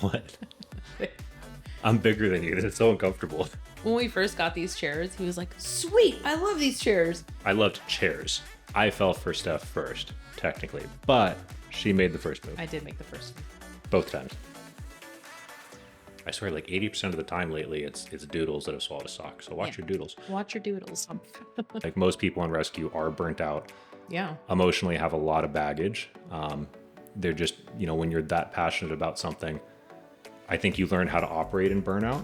What? I'm bigger than you. It's so uncomfortable. When we first got these chairs, he was like, sweet, I love these chairs. I loved chairs. I fell for Steph first, technically, but she made the first move. I did make the first one. Both times. I swear, like 80% of the time lately, it's doodles that have swallowed a sock. So watch your doodles. Watch your doodles. Like most people on rescue are burnt out. Yeah. Emotionally have a lot of baggage. They're just, when you're that passionate about something, I think you learn how to operate in burnout.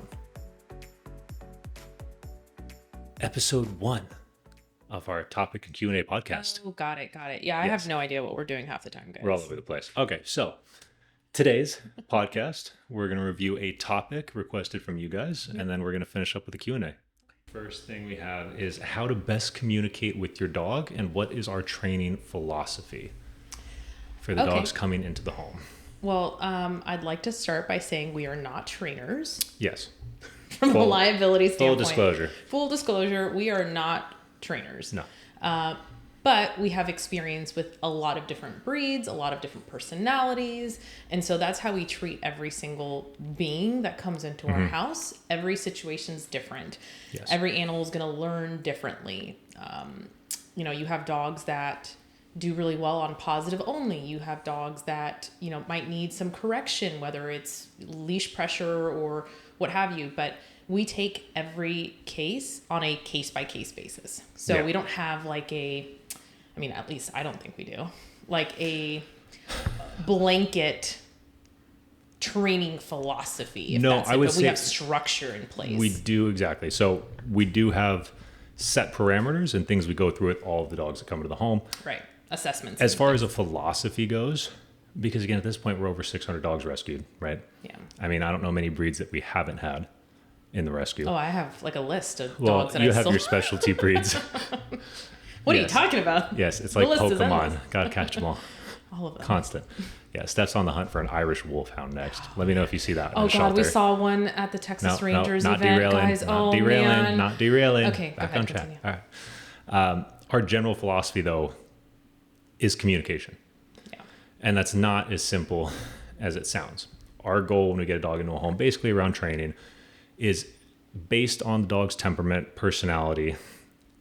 Episode 1 of our topic and Q&A podcast. Oh, got it. Yeah, I have no idea what we're doing half the time, guys. We're all over the place. Okay, so today's podcast, we're going to review a topic requested from you guys, and then we're going to finish up with a Q&A. First thing we have is how to best communicate with your dog and what is our training philosophy for the dogs coming into the home. Well, I'd like to start by saying we are not trainers. Yes. From a liability standpoint. Full disclosure, we are not trainers. No. But we have experience with a lot of different breeds, a lot of different personalities. And so that's how we treat every single being that comes into our house. Every situation's different. Yes. Every animal is going to learn differently. You have dogs that do really well on positive only. You have dogs that, might need some correction, whether it's leash pressure or what have you. But we take every case on a case-by-case basis. So we don't have at least I don't think we do, like a blanket training philosophy. I would say we have structure in place. We do, exactly. So we do have set parameters and things we go through with all of the dogs that come into the home. Right. Assessments. As far as a philosophy goes, because again, at this point, we're over 600 dogs rescued, right? Yeah. I don't know many breeds that we haven't had in the rescue. Oh, I have like a list of dogs that you have your specialty breeds. What are you talking about? Yes, it's like Pokemon. Gotta catch them all. All of them. Constant. Yeah, Steph's on the hunt for an Irish wolfhound next. Let me know if you see that. Oh, God, shelter. we saw one at the Texas Rangers not event, derailing, guys. Not derailing. Man. Not derailing. Okay, back go ahead, on track. continue. All right. Our general philosophy, though, is communication. Yeah. And that's not as simple as it sounds. Our goal when we get a dog into a home, basically around training, is based on the dog's temperament, personality.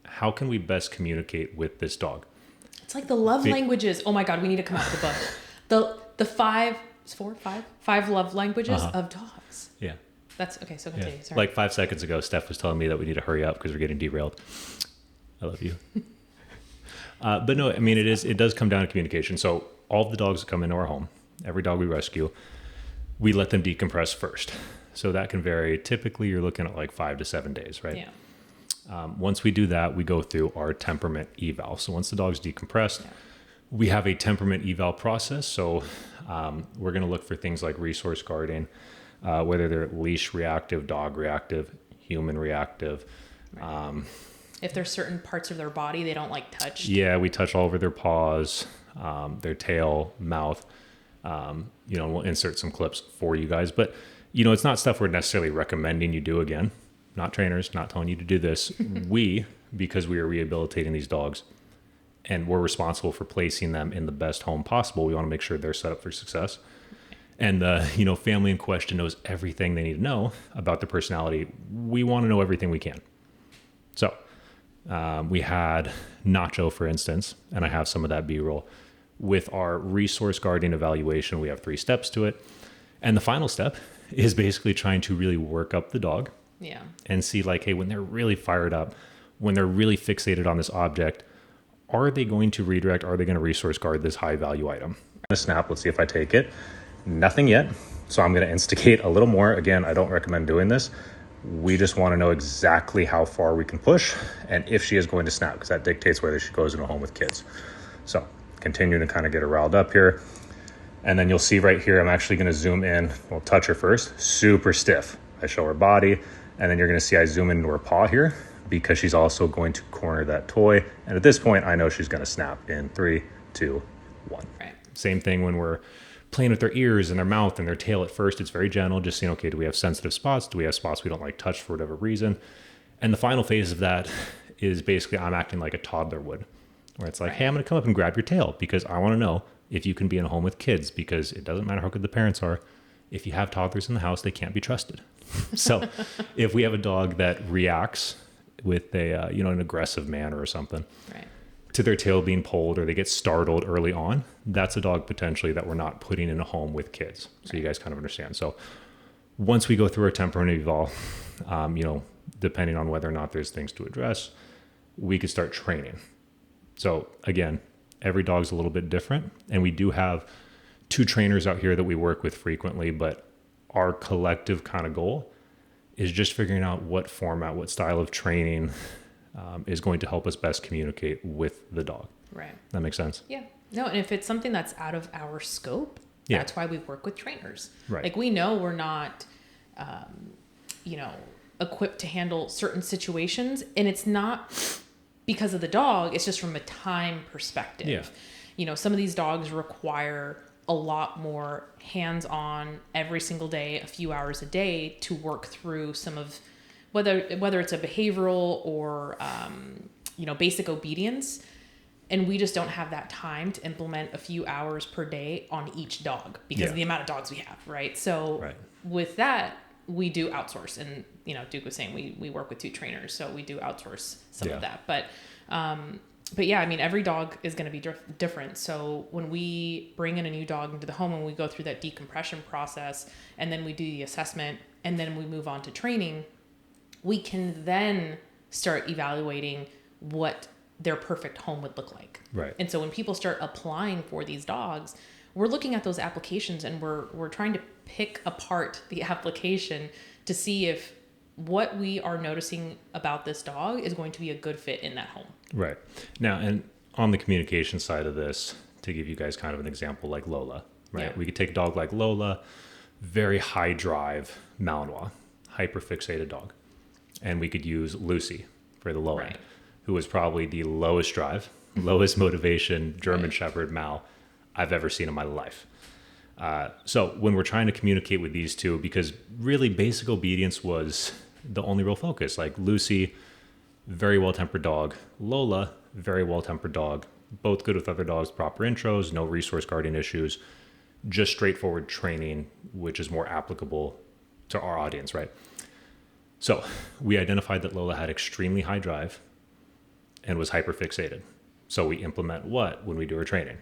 How can we best communicate with this dog? It's like the love languages. Oh my God, we need to come out with a book. The five love languages of dogs. Yeah. That's okay. So continue. Sorry. Like 5 seconds ago, Steph was telling me that we need to hurry up because we're getting derailed. I love you. But no, it does come down to communication. So all of the dogs that come into our home, every dog we rescue, we let them decompress first. So that can vary. Typically, you're looking at like 5 to 7 days, right? Yeah. Once we do that, we go through our temperament eval. So once the dog's decompressed, we have a temperament eval process. So we're going to look for things like resource guarding, whether they're leash reactive, dog reactive, human reactive. Right. If there's certain parts of their body they don't like touched. Yeah, we touch all over their paws, their tail, mouth. We'll insert some clips for you guys. But, it's not stuff we're necessarily recommending you do again. Not trainers, not telling you to do this. Because we are rehabilitating these dogs and we're responsible for placing them in the best home possible, we want to make sure they're set up for success. And the, family in question knows everything they need to know about their personality. We want to know everything we can. So we had Nacho, for instance, and I have some of that B-roll. With our resource guarding evaluation, we have 3 steps to it. And the final step is basically trying to really work up the dog. Yeah. And see hey, when they're really fired up, when they're really fixated on this object, are they going to redirect? Are they going to resource guard this high value item? A snap. Let's see if I take it. Nothing yet. So I'm going to instigate a little more. Again, I don't recommend doing this. We just want to know exactly how far we can push and if she is going to snap, because that dictates whether she goes into a home with kids. So continuing to kind of get her riled up here. And then you'll see right here, I'm actually going to zoom in. We'll touch her first. Super stiff. I show her body. And then you're going to see I zoom into her paw here because she's also going to corner that toy. And at this point, I know she's going to snap in 3, 2, 1. Right. Same thing when we're playing with their ears and their mouth and their tail at first. It's very gentle, just seeing, okay, do we have sensitive spots? Do we have spots we don't like touched for whatever reason? And the final phase of that is basically I'm acting like a toddler would, where it's like, hey, I'm going to come up and grab your tail because I want to know if you can be in a home with kids, because it doesn't matter how good the parents are. if you have toddlers in the house, they can't be trusted. So if we have a dog that reacts with a, an aggressive manner or something, right, to their tail being pulled, or they get startled early on, that's a dog potentially that we're not putting in a home with kids. So you guys kind of understand. So once we go through our temperament eval, depending on whether or not there's things to address, we could start training. So again, every dog's a little bit different, and we do have 2 trainers out here that we work with frequently, but our collective kind of goal is just figuring out what format, what style of training is going to help us best communicate with the dog. right. That makes sense? Yeah. No, and if it's something that's out of our scope, that's why we work with trainers. Right. Like, we know we're not, equipped to handle certain situations, and it's not because of the dog, it's just from a time perspective. Yeah. Some of these dogs require a lot more hands-on every single day, a few hours a day, to work through some of whether it's a behavioral or basic obedience, and we just don't have that time to implement a few hours per day on each dog because of the amount of dogs we have, right? So with that, we do outsource, and Duke was saying we work with 2 trainers, so we do outsource some of that. But yeah, I mean, every dog is going to be different. So when we bring in a new dog into the home and we go through that decompression process, and then we do the assessment, and then we move on to training, we can then start evaluating what their perfect home would look like. Right. And so when people start applying for these dogs, we're looking at those applications, and we're trying to pick apart the application to see if what we are noticing about this dog is going to be a good fit in that home. Right. Now, and on the communication side of this, to give you guys kind of an example, like Lola, right? Yeah. We could take a dog like Lola, very high drive Malinois, hyper fixated dog. And we could use Lucy for the low end, who was probably the lowest drive, lowest motivation German Shepherd Mal I've ever seen in my life. So when we're trying to communicate with these 2, because really basic obedience was the only real focus. Like Lucy, very well-tempered dog. Lola, very well-tempered dog. Both good with other dogs, proper intros, no resource guarding issues, just straightforward training, which is more applicable to our audience, right? So we identified that Lola had extremely high drive and was hyperfixated. So we implement what when we do our training?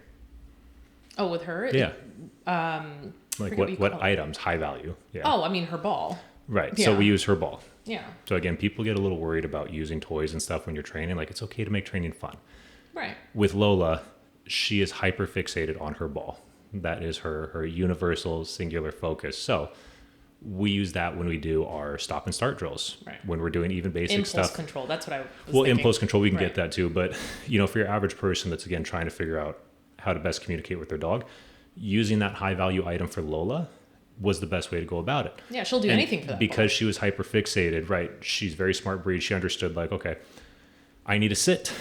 Oh, with her? Yeah. Like what items, high value? Yeah. Oh, I mean, her ball. Right. Yeah. So we use her ball. Yeah. So again, people get a little worried about using toys and stuff when you're training. Like, it's okay to make training fun. Right. With Lola, she is hyper fixated on her ball. That is her universal singular focus. So we use that when we do our stop and start drills. Right. When we're doing even basic impulse stuff. Control. That's what I was thinking. Impulse control, we can get that too. But, for your average person that's, again, trying to figure out how to best communicate with their dog, using that high value item for Lola was the best way to go about it. Yeah, she'll do anything for that. Because she was hyper fixated, right? She's very smart breed. She understood, like, okay, I need a sit,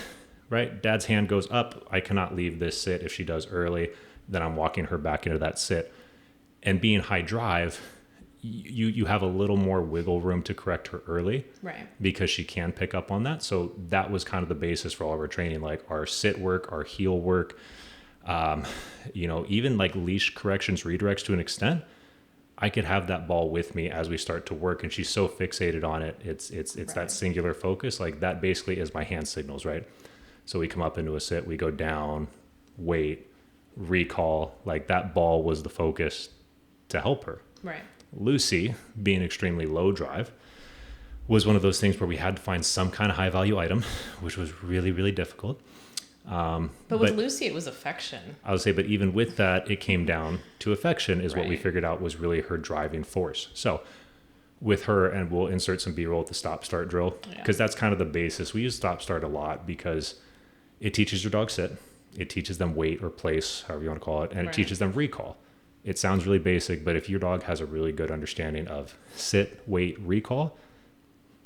right? Dad's hand goes up. I cannot leave this sit. If she does early, then I'm walking her back into that sit. And being high drive, you have a little more wiggle room to correct her early, right? Because she can pick up on that. So that was kind of the basis for all of our training, like our sit work, our heel work, even like leash corrections, redirects to an extent. I could have that ball with me as we start to work, and she's so fixated on it. It's that singular focus. Like, that basically is my hand signals, right? So we come up into a sit, we go down, wait, recall. Like, that ball was the focus to help her. Right. Lucy, being extremely low drive, was one of those things where we had to find some kind of high value item, which was really, really difficult. But with Lucy, it was affection. I would say, but even with that, it came down to affection is what we figured out was really her driving force. So with her, and we'll insert some B-roll at the stop start drill, because that's kind of the basis. We use stop start a lot because it teaches your dog sit. It teaches them wait or place, however you want to call it. And it teaches them recall. It sounds really basic, but if your dog has a really good understanding of sit, wait, recall,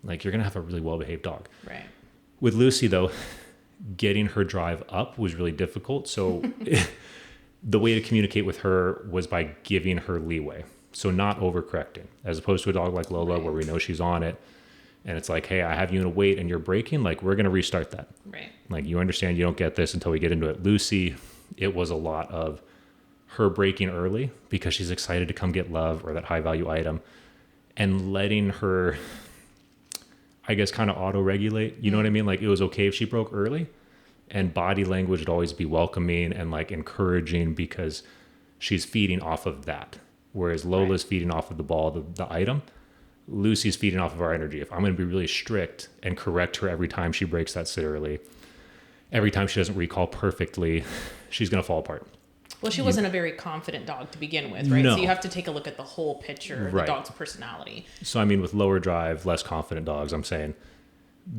like, you're going to have a really well-behaved dog. Right. With Lucy, though, getting her drive up was really difficult. So the way to communicate with her was by giving her leeway. So not overcorrecting, as opposed to a dog like Lola, where we know she's on it. And it's like, hey, I have you in a wait and you're braking. Like, we're going to restart that. Right. Like, you understand you don't get this until we get into it. Lucy, it was a lot of her breaking early because she's excited to come get love or that high value item, and letting her, I guess, kind of auto regulate. You know what I mean? Like, it was okay if she broke early, and body language would always be welcoming and like encouraging because she's feeding off of that. Whereas Lola's feeding off of the ball, the item. Lucy's feeding off of our energy. If I'm going to be really strict and correct her every time she breaks that sit early, every time she doesn't recall perfectly, she's going to fall apart. Well, she wasn't a very confident dog to begin with, right? No. So you have to take a look at the whole picture, the Right. dog's personality. So, I mean, with lower drive, less confident dogs, I'm saying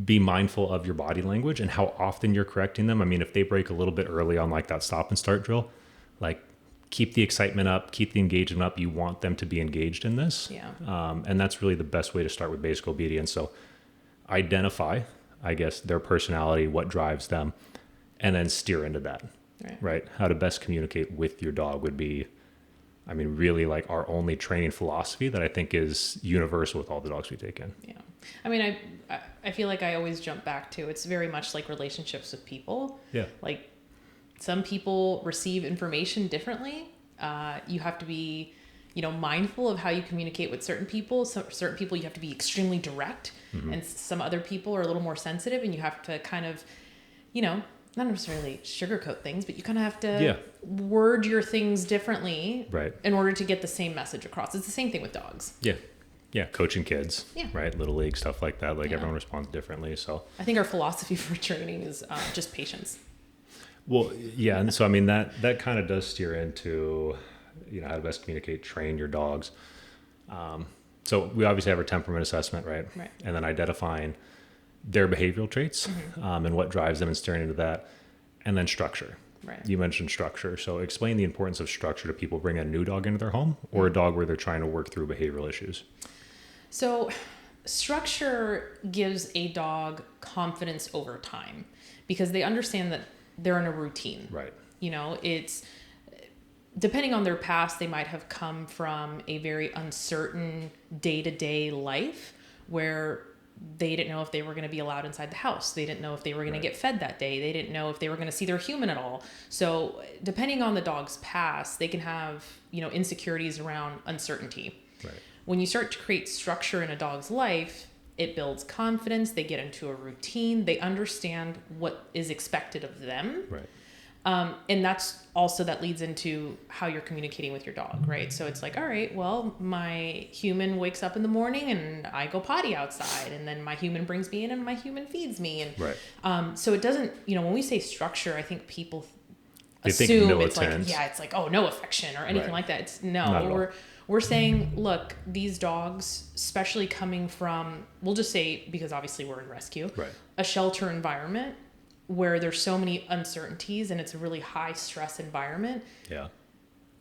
be mindful of your body language and how often you're correcting them. I mean, if they break a little bit early on like that stop and start drill, like keep the excitement up, keep the engagement up. You want them to be engaged in this. Yeah. And that's really the best way to start with basic obedience. So identify, I guess, their personality, what drives them, and then steer into that. Right. How to best communicate with your dog would be, I mean, really like our only training philosophy that I think is universal with all the dogs we take in. Yeah. I mean, I feel like I always jump back to, it's very much like relationships with people. Yeah. Like, some people receive information differently. You have to be, mindful of how you communicate with certain people. So certain people you have to be extremely direct, and some other people are a little more sensitive, and you have to kind of, not necessarily sugarcoat things, but you kind of have to word your things differently, right, in order to get the same message across. It's the same thing with dogs. Yeah, coaching kids, right, little league stuff like that. Like everyone responds differently. So I think our philosophy for training is just patience. Well, yeah, and so I mean that kind of does steer into, how to best communicate, train your dogs. So we obviously have our temperament assessment, right? Right. And then identifying their behavioral traits, and what drives them and steering into that, and then structure. Right. You mentioned structure, so explain the importance of structure to people bring a new dog into their home or a dog where they're trying to work through behavioral issues. So structure gives a dog confidence over time because they understand that they're in a routine. Right. It's depending on their past, they might have come from a very uncertain day-to-day life where they didn't know if they were going to be allowed inside the house. They didn't know if they were going to get fed that day. They didn't know if they were going to see their human at all. So depending on the dog's past, they can have, insecurities around uncertainty. Right. When you start to create structure in a dog's life, it builds confidence. They get into a routine. They understand what is expected of them. Right. And that leads into how you're communicating with your dog, right? So it's like, all right, well, my human wakes up in the morning and I go potty outside, and then my human brings me in and my human feeds me. And right. So it doesn't, when we say structure, I think people think assume militant. it's like, oh, no affection or anything Right. like that. It's no, we're saying, look, these dogs, especially coming from, we'll just say, because obviously we're in rescue, Right. a shelter environment where there's so many uncertainties and it's a really high stress environment. Yeah.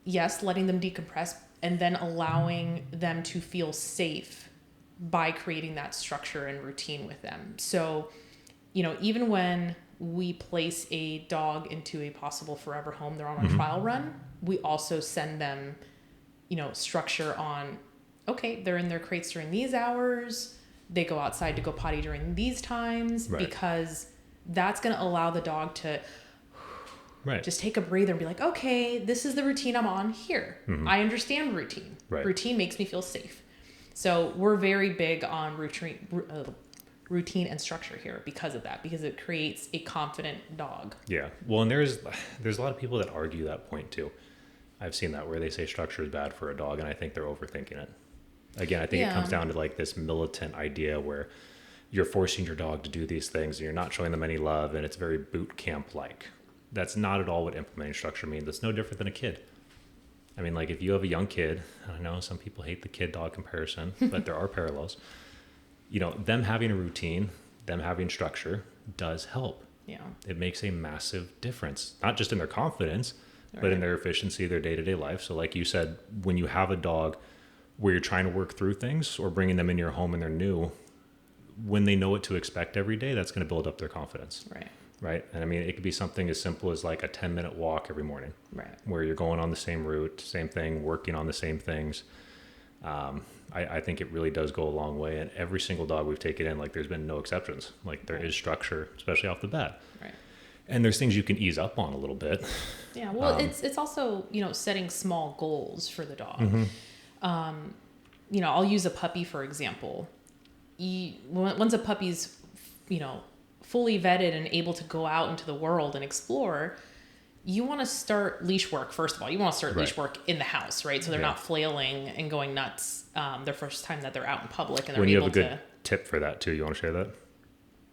Yes, letting them decompress and then allowing them to feel safe by creating that structure and routine with them. So, even when we place a dog into a possible forever home, they're on a trial run, we also send them, structure on, okay, they're in their crates during these hours, they go outside to go potty during these times, because that's going to allow the dog to just take a breather and be like, okay, this is the routine I'm on here. I understand routine. Routine makes me feel safe. So we're very big on routine and structure here because of that, because it creates a confident dog. Yeah. Well, and there's a lot of people that argue that point too. I've seen that where they say structure is bad for a dog, and I think they're overthinking it. Again, I think it comes down to like this militant idea where you're forcing your dog to do these things and you're not showing them any love, and it's very boot camp like. That's not at all what implementing structure means. It's no different than a kid. I mean, like if you have a young kid, I know some people hate the kid dog comparison, but there are parallels. Them having a routine, them having structure does help. Yeah. It makes a massive difference, not just in their confidence, but in their efficiency, their day-to-day life. So like you said, when you have a dog where you're trying to work through things or bringing them in your home and they're new, when they know what to expect every day, that's going to build up their confidence. Right. And I mean, it could be something as simple as like a 10-minute walk every morning, where you're going on the same route, same thing, working on the same things. I think it really does go a long way. And every single dog we've taken in, like there's been no exceptions. Like there is structure, especially off the bat. And there's things you can ease up on a little bit. Yeah. Well, it's also, setting small goals for the dog. I'll use a puppy, for example. Once a puppy's, fully vetted and able to go out into the world and explore, you want to start leash work. First of all, you want to start leash work in the house, right? So they're not flailing and going nuts their first time that they're out in public, and they're when you able have a good to tip for that too, you want to share that?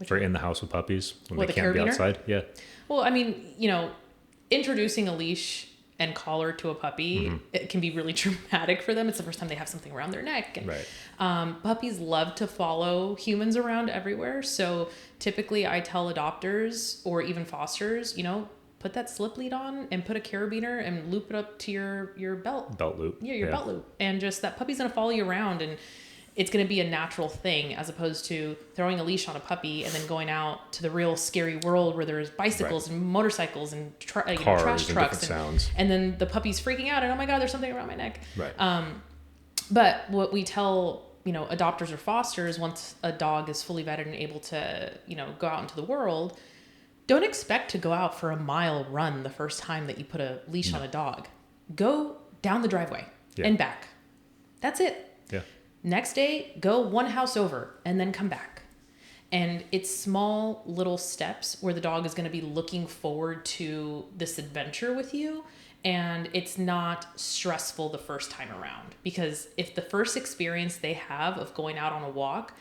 For in the house with puppies when they the can't be carabiner? outside? Yeah. Well, I mean, introducing a leash and collar to a puppy, it can be really traumatic for them. It's the first time they have something around their neck. And, puppies love to follow humans around everywhere. So typically I tell adopters or even fosters, put that slip lead on and put a carabiner and loop it up to your belt. Belt loop. Yeah, your belt loop. And just that puppy's going to follow you around, and it's going to be a natural thing, as opposed to throwing a leash on a puppy and then going out to the real scary world where there's bicycles and motorcycles and trash trucks and sounds. And then the puppy's freaking out and, oh my God, there's something around my neck. Right. But what we tell, adopters or fosters, once a dog is fully vetted and able to, go out into the world, don't expect to go out for a mile run the first time that you put a leash on a dog. Go down the driveway and back. That's it. Yeah. Next day, go one house over and then come back. And it's small little steps where the dog is going to be looking forward to this adventure with you. And it's not stressful the first time around, because if the first experience they have of going out on a walk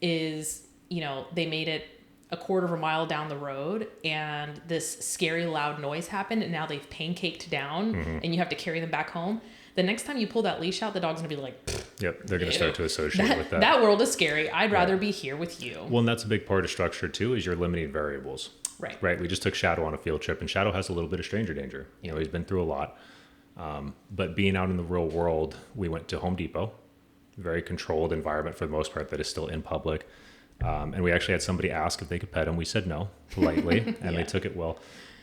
is, they made it a quarter of a mile down the road and this scary loud noise happened and now they've pancaked down and you have to carry them back home. The next time you pull that leash out, the dog's going to be like, yep, they're going to start to associate with that. That world is scary. I'd rather be here with you. Well, and that's a big part of structure too, is your limiting variables. Right. Right. We just took Shadow on a field trip, and Shadow has a little bit of stranger danger. He's been through a lot. But being out in the real world, we went to Home Depot, very controlled environment for the most part that is still in public. And we actually had somebody ask if they could pet him. We said no, politely, and they took it well.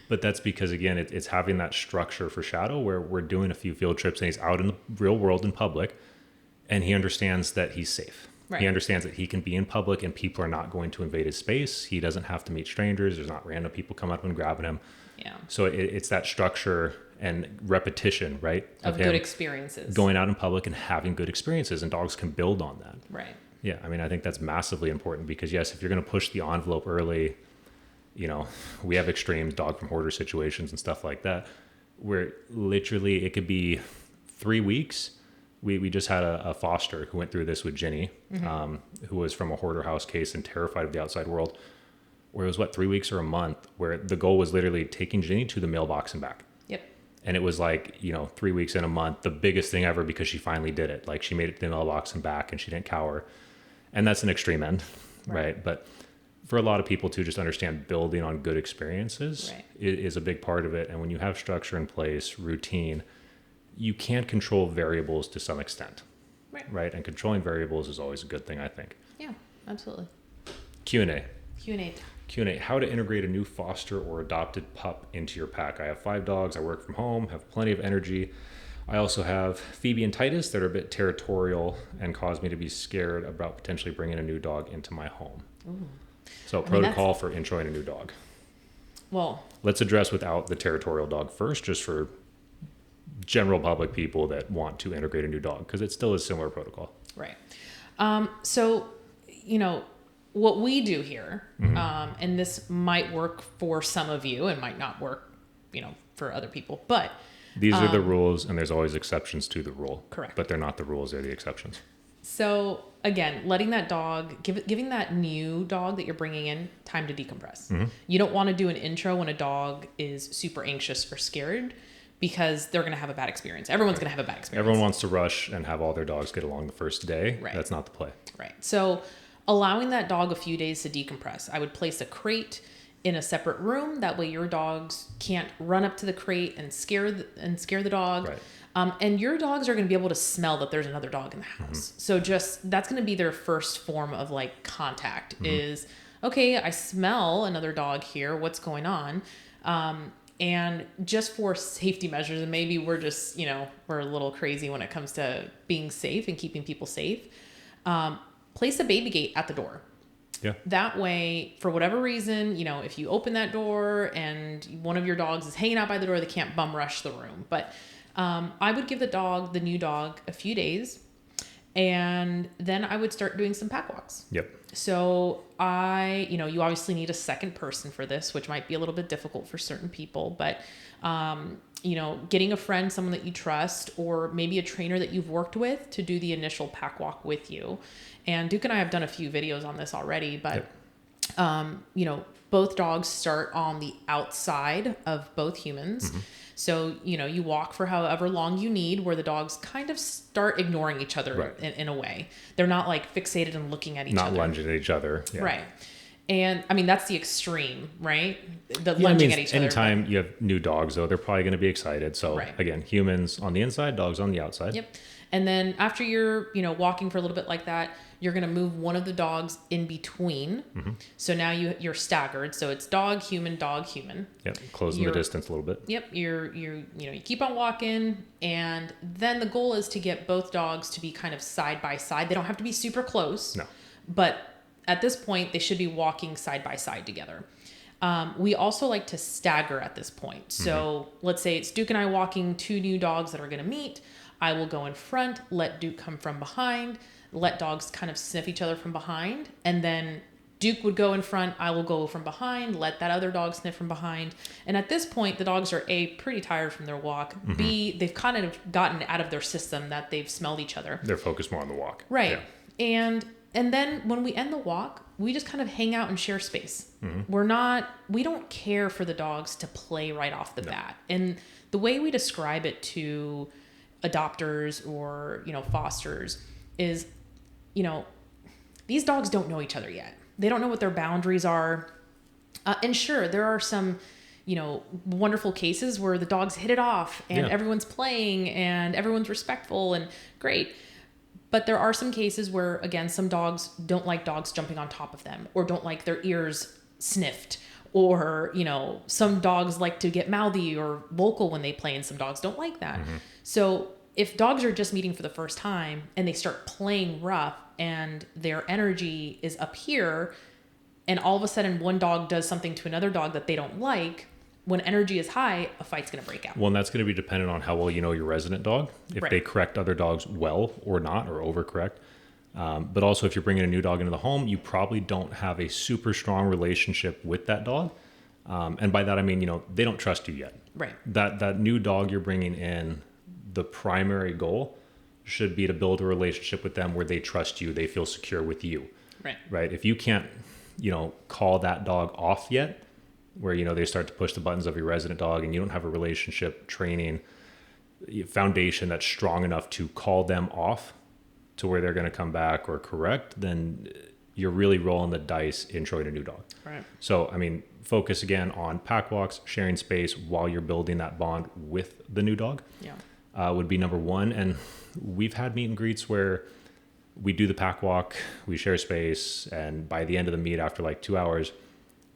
But that's because, again, it's having that structure for Shadow where we're doing a few field trips and he's out in the real world in public, and he understands that he's safe. Right. He understands that he can be in public and people are not going to invade his space. He doesn't have to meet strangers. There's not random people coming up and grabbing him. Yeah. So it's that structure and repetition, right? Of good experiences. Going out in public and having good experiences, and dogs can build on that. Right. Yeah, I mean, I think that's massively important because, yes, if you're going to push the envelope early, we have extremes, dog from hoarder situations and stuff like that, where literally it could be 3 weeks. We just had a foster who went through this with Ginny, who was from a hoarder house case and terrified of the outside world, where it was, 3 weeks or a month, where the goal was literally taking Ginny to the mailbox and back. Yep. And it was 3 weeks in a month, the biggest thing ever because she finally did it. She made it to the mailbox and back and she didn't cower. And that's an extreme end, right? But for a lot of people to just understand building on good experiences is a big part of it. And when you have structure in place, routine, you can control variables to some extent, right? And controlling variables is always a good thing, I think. Yeah, absolutely. Q&A. Q&A. How to integrate a new foster or adopted pup into your pack. I have 5 dogs. I work from home, have plenty of energy. I also have Phoebe and Titus that are a bit territorial and cause me to be scared about potentially bringing a new dog into my home. Ooh. So protocol for introing a new dog. Well, let's address without the territorial dog first, just for general public people that want to integrate a new dog, because it still is similar protocol. Right. So, what we do here, and this might work for some of you and might not work, for other people, but these are the rules, and there's always exceptions to the rule. Correct. But they're not the rules, they're the exceptions. So again, letting that dog, giving that new dog that you're bringing in time to decompress. You don't want to do an intro when a dog is super anxious or scared, because they're going to have a bad experience. Everyone's going to have a bad experience. Everyone wants to rush and have all their dogs get along the first day. Right. That's not the play. Right. So allowing that dog a few days to decompress. I would place a crate in a separate room. That way your dogs can't run up to the crate and scare the dog. Right. And your dogs are going to be able to smell that there's another dog in the house. So that's going to be their first form of contact is, okay, I smell another dog here. What's going on? And just for safety measures, and maybe we're just, we're a little crazy when it comes to being safe and keeping people safe. Place a baby gate at the door. Yeah. That way, for whatever reason, if you open that door and one of your dogs is hanging out by the door, they can't bum rush the room. But I would give the new dog, a few days, and then I would start doing some pack walks. Yep. So you obviously need a second person for this, which might be a little bit difficult for certain people, but, getting a friend, someone that you trust, or maybe a trainer that you've worked with to do the initial pack walk with you. And Duke and I have done a few videos on this already, but, both dogs start on the outside of both humans. Mm-hmm. So, you walk for however long you need, where the dogs kind of start ignoring each other right. in a way. They're not like fixated and looking at each other. Not lunging at each other. Yeah. Right. And I mean, that's the extreme, right? The lunging at each other. Anytime you have new dogs, though, they're probably going to be excited. So right. Again, humans on the inside, dogs on the outside. Yep. And then after you're, walking for a little bit like that, you're going to move one of the dogs in between. Mm-hmm. So now you're staggered. So it's dog, human, dog, human. Yep. Closing the distance a little bit. Yep. You keep on walking, and then the goal is to get both dogs to be kind of side by side. They don't have to be super close. No. But at this point, they should be walking side by side together. We also like to stagger at this point. So let's say it's Duke and I walking two new dogs that are going to meet. I will go in front, let Duke come from behind, let dogs kind of sniff each other from behind. And then Duke would go in front, I will go from behind, let that other dog sniff from behind. And at this point, the dogs are A, pretty tired from their walk. Mm-hmm. B, they've kind of gotten out of their system that they've smelled each other. They're focused more on the walk. Right. Yeah. And then when we end the walk, we just kind of hang out and share space. Mm-hmm. We don't care for the dogs to play right off the bat. And the way we describe it to adopters or, fosters is, these dogs don't know each other yet. They don't know what their boundaries are. And sure, there are some, wonderful cases where the dogs hit it off and everyone's playing and everyone's respectful and great. But there are some cases where, again, some dogs don't like dogs jumping on top of them, or don't like their ears sniffed, or, some dogs like to get mouthy or vocal when they play, and some dogs don't like that. Mm-hmm. So if dogs are just meeting for the first time and they start playing rough and their energy is up here, and all of a sudden one dog does something to another dog that they don't like, when energy is high, a fight's going to break out. Well, and that's going to be dependent on how well you know your resident dog, if they correct other dogs well or not, or overcorrect. But also, if you're bringing a new dog into the home, you probably don't have a super strong relationship with that dog. And by that, I mean, they don't trust you yet. Right. That new dog you're bringing in, the primary goal should be to build a relationship with them where they trust you, they feel secure with you. Right. Right. If you can't, call that dog off yet, where, they start to push the buttons of your resident dog, and you don't have a relationship training foundation that's strong enough to call them off to where they're going to come back or correct, then you're really rolling the dice introing a new dog. Right. So, I mean, focus again on pack walks, sharing space while you're building that bond with the new dog. Yeah. Would be number one. And we've had meet and greets where we do the pack walk, we share space, and by the end of the meet, after like 2 hours,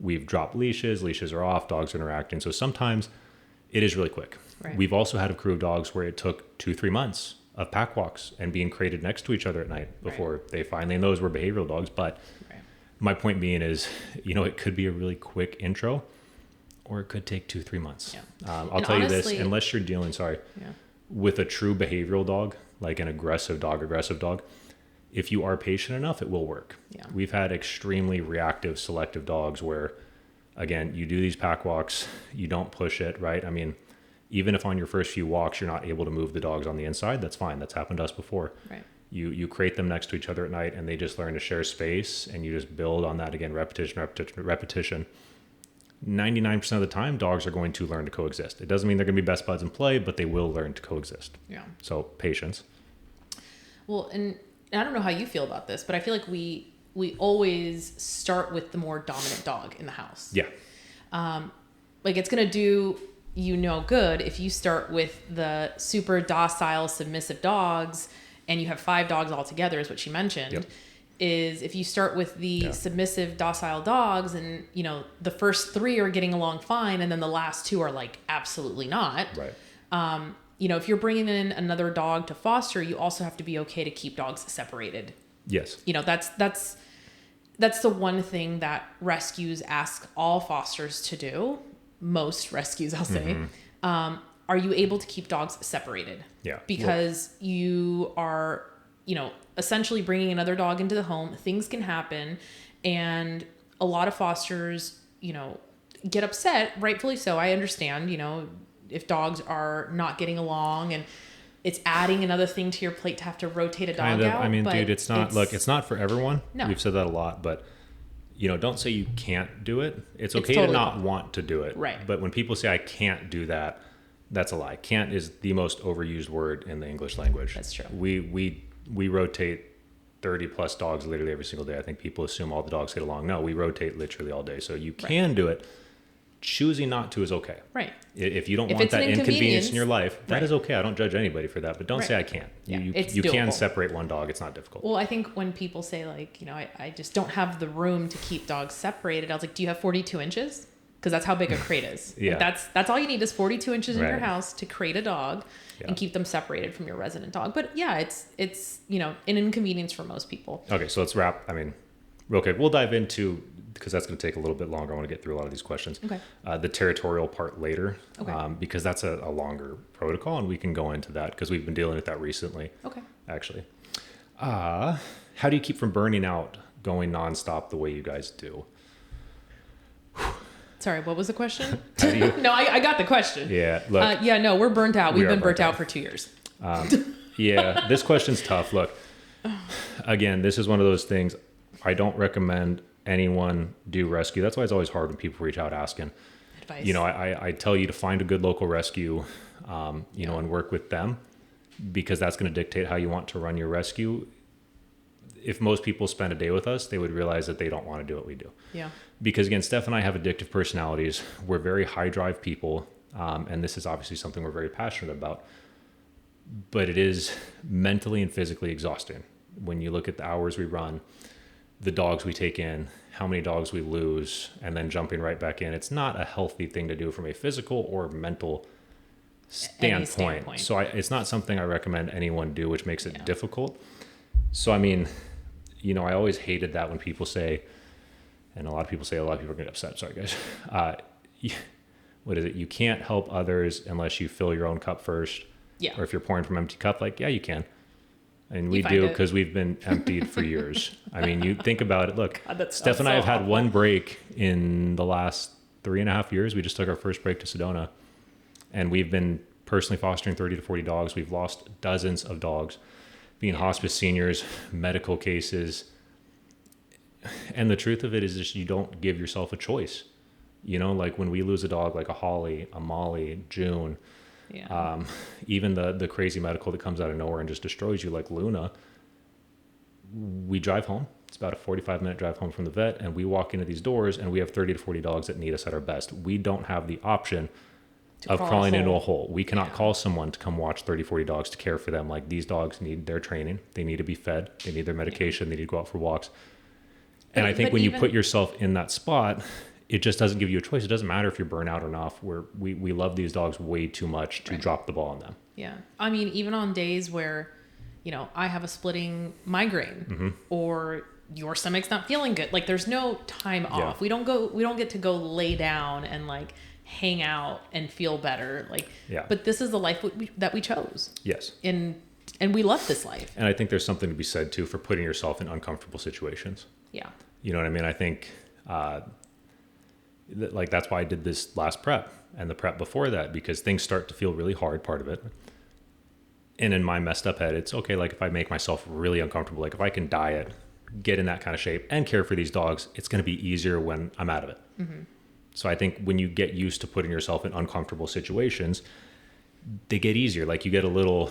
we've dropped leashes are off, dogs are interacting. So sometimes it is really quick. Right. We've also had a crew of dogs where it took 2-3 months of pack walks and being crated next to each other at night before they finally, and those were behavioral dogs. But my point being is, it could be a really quick intro, or it could take 2-3 months. Yeah. I'll tell you this, unless you're dealing, with a true behavioral dog, like an aggressive dog, if you are patient enough, it will work. Yeah. We've had extremely reactive, selective dogs where, again, you do these pack walks, you don't push it, right? I mean, even if on your first few walks, you're not able to move the dogs on the inside, that's fine. That's happened to us before. Right. You crate them next to each other at night, and they just learn to share space, and you just build on that again, repetition. 99% of the time, dogs are going to learn to coexist. It doesn't mean they're going to be best buds and play, but they will learn to coexist. Yeah. So patience. Well, and I don't know how you feel about this, but I feel like we always start with the more dominant dog in the house. Yeah. Like it's going to do good if you start with the super docile, submissive dogs, and you have 5 dogs all together, is what she mentioned. Yep. Is if you start with the submissive, docile dogs, and the first 3 are getting along fine, and then the last 2 are like absolutely not. Right. If you're bringing in another dog to foster, you also have to be okay to keep dogs separated. Yes. That's that's the one thing that rescues ask all fosters to do. Most rescues, I'll say. Are you able to keep dogs separated? Yeah. Because you are, essentially bringing another dog into the home. Things can happen. And a lot of fosters, get upset, rightfully so. I understand, if dogs are not getting along and it's adding another thing to your plate to have to rotate a dog out. I mean, dude, it's not for everyone. No. We've said that a lot, but don't say you can't do it. It's okay totally to not fine. want to do it. Right. But when people say I can't do that, that's a lie. Can't is the most overused word in the English language. That's true. We rotate 30 plus dogs literally every single day. I think people assume all the dogs get along. No, we rotate literally all day. So you can do it. Choosing not to is okay. Right. If you don't want that inconvenience in your life, that is okay. I don't judge anybody for that, but don't say I can't. Yeah, you can separate one dog. It's not difficult. Well, I think when people say I just don't have the room to keep dogs separated, I was like, do you have 42 inches? Because that's how big a crate is. Yeah. Like that's all you need is 42 inches in your house to crate a dog and keep them separated from your resident dog. But yeah, it's an inconvenience for most people. Okay, so let's wrap. I mean, okay, we'll dive into, because that's going to take a little bit longer. I want to get through a lot of these questions. Okay. The territorial part later, Okay. Because that's a longer protocol, and we can go into that because we've been dealing with that recently. Okay. Actually, how do you keep from burning out going nonstop the way you guys do? Sorry, what was the question? How do you, No, I got the question. yeah, look, No, we're burnt out. We've been burnt burnt out for 2 years. yeah, this question's tough. Look, again, this is one of those things. I don't recommend anyone do rescue. That's why it's always hard when people reach out asking. Advice. I tell you to find a good local rescue, and work with them, because that's going to dictate how you want to run your rescue. If most people spend a day with us, they would realize that they don't want to do what we do. Yeah. Because again, Steph and I have addictive personalities. We're very high drive people. And this is obviously something we're very passionate about, but it is mentally and physically exhausting. When you look at the hours we run, the dogs we take in, how many dogs we lose, and then jumping right back in. It's not a healthy thing to do from a physical or mental standpoint. So it's not something I recommend anyone do, which makes it difficult. So, I mean, I always hated that when people say, and a lot of people are going to get upset. Sorry, guys. What is it? You can't help others unless you fill your own cup first. Yeah. Or if you're pouring from an empty cup, you can. And we do, because we've been emptied for years. I mean, you think about it. Look, God, Steph and I have had one break in the last 3.5 years. We just took our first break to Sedona, and we've been personally fostering 30 to 40 dogs. We've lost dozens of dogs, being hospice seniors, medical cases. And the truth of it is just you don't give yourself a choice. Like when we lose a dog like a Holly, a Molly, June, even the crazy medical that comes out of nowhere and just destroys you like Luna, we drive home. It's about a 45-minute drive home from the vet, and we walk into these doors and we have 30 to 40 dogs that need us at our best. We don't have the option of crawling into a hole. We cannot call someone to come watch 30, 40 dogs to care for them. Like, these dogs need their training. They need to be fed. They need their medication. They need to go out for walks. And I think when you put yourself in that spot, it just doesn't give you a choice. It doesn't matter if you're burnt out or not. We love these dogs way too much to drop the ball on them. Yeah. I mean, even on days where, I have a splitting migraine or your stomach's not feeling good. Like, there's no time off. We don't get to go lay down and hang out and feel better. But this is the life that we chose. Yes. And we love this life. And I think there's something to be said too for putting yourself in uncomfortable situations. Yeah. You know what I mean? I think, that's why I did this last prep and the prep before that, because things start to feel really hard, part of it. And in my messed up head, it's okay. If I make myself really uncomfortable, if I can diet, get in that kind of shape and care for these dogs, it's going to be easier when I'm out of it. Mm-hmm. So I think when you get used to putting yourself in uncomfortable situations, they get easier. You get a little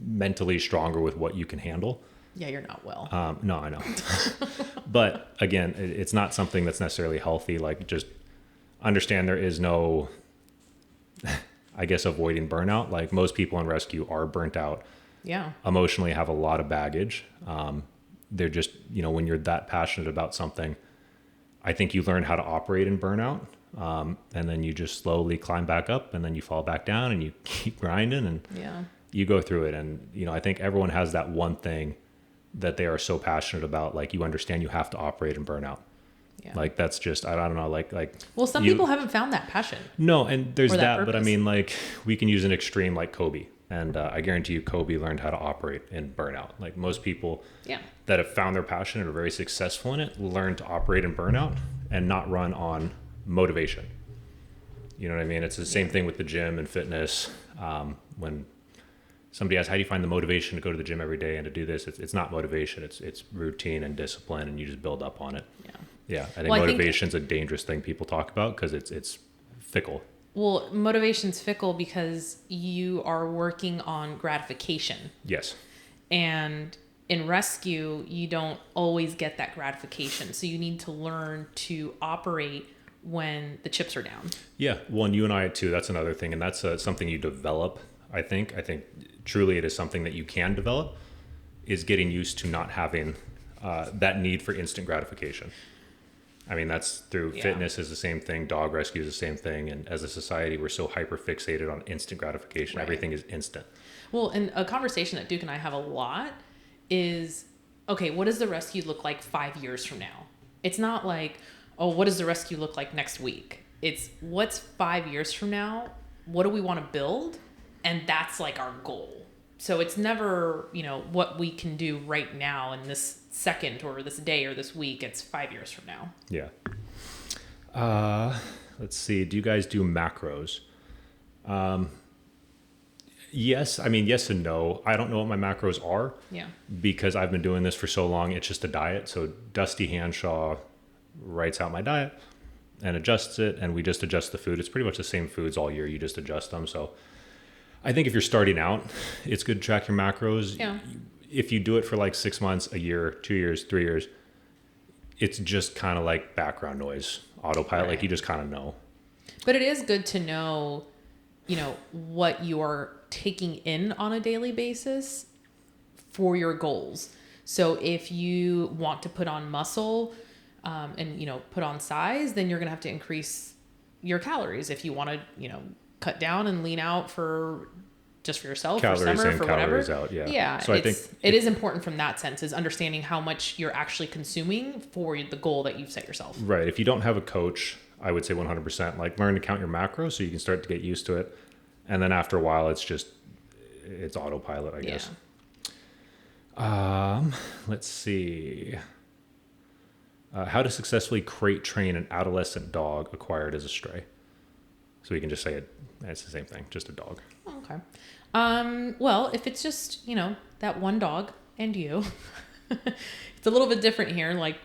mentally stronger with what you can handle. Yeah, you're not well. No, I know. But again, it's not something that's necessarily healthy. Just understand there is no, I guess, avoiding burnout. Most people in rescue are burnt out. Yeah. Emotionally have a lot of baggage. They're just, when you're that passionate about something, I think you learn how to operate in burnout. And then you just slowly climb back up, and then you fall back down, and you keep grinding, and you go through it. And, I think everyone has that one thing that they are so passionate about. Like, you understand you have to operate and burn out. Yeah. Like, that's just, I don't know, like. Well, some people haven't found that passion. No, and there's that, but I purpose. mean, like, we can use an extreme like Kobe. And I guarantee you, Kobe learned how to operate in burnout. Like, most people that have found their passion and are very successful in it learn to operate in burnout and not run on motivation. You know what I mean? It's the same thing with the gym and fitness. When somebody asks, how do you find the motivation to go to the gym every day and to do this? It's not motivation. It's routine and discipline, and you just build up on it. Yeah. I think motivation's a dangerous thing people talk about because it's fickle. Well, motivation's fickle because you are working on gratification. Yes. And in rescue, you don't always get that gratification. So you need to learn to operate when the chips are down. Yeah. Well, and you and I too, that's another thing. And that's something you develop, I think. I think truly it is something that you can develop, is getting used to not having that need for instant gratification. I mean, that's through fitness is the same thing. Dog rescue is the same thing. And as a society, we're so hyper fixated on instant gratification. Right. Everything is instant. Well, and a conversation that Duke and I have a lot is, okay, what does the rescue look like 5 years from now? It's not like, oh, what does the rescue look like next week? It's what's 5 years from now? What do we want to build? And that's like our goal. So it's never, what we can do right now in this second or this day or this week. It's 5 years from now. Yeah. Let's see. Do you guys do macros? Yes. I mean, yes and no. I don't know what my macros are. Yeah. Because I've been doing this for so long. It's just a diet. So Dusty Hanshaw writes out my diet and adjusts it, and we just adjust the food. It's pretty much the same foods all year. You just adjust them. So I think if you're starting out, it's good to track your macros. Yeah. If you do it for like 6 months, a year, 2 years, 3 years, it's just kind of like background noise, autopilot. Right. Like, you just kind of know. But it is good to know, what you're taking in on a daily basis for your goals. So if you want to put on muscle and, put on size, then you're going to have to increase your calories. If you want to, cut down and lean out for yourself, calories for summer, in, for calories whatever. Out, yeah. Yeah. So I think it is important from that sense, is understanding how much you're actually consuming for the goal that you've set yourself. Right. If you don't have a coach, I would say 100%, like, learn to count your macros so you can start to get used to it. And then after a while, it's autopilot, I guess. Let's see. How to successfully crate train an adolescent dog acquired as a stray. So we can just say it's the same thing, just a dog. Okay. Well, if it's just, that one dog and you, it's a little bit different here. Like,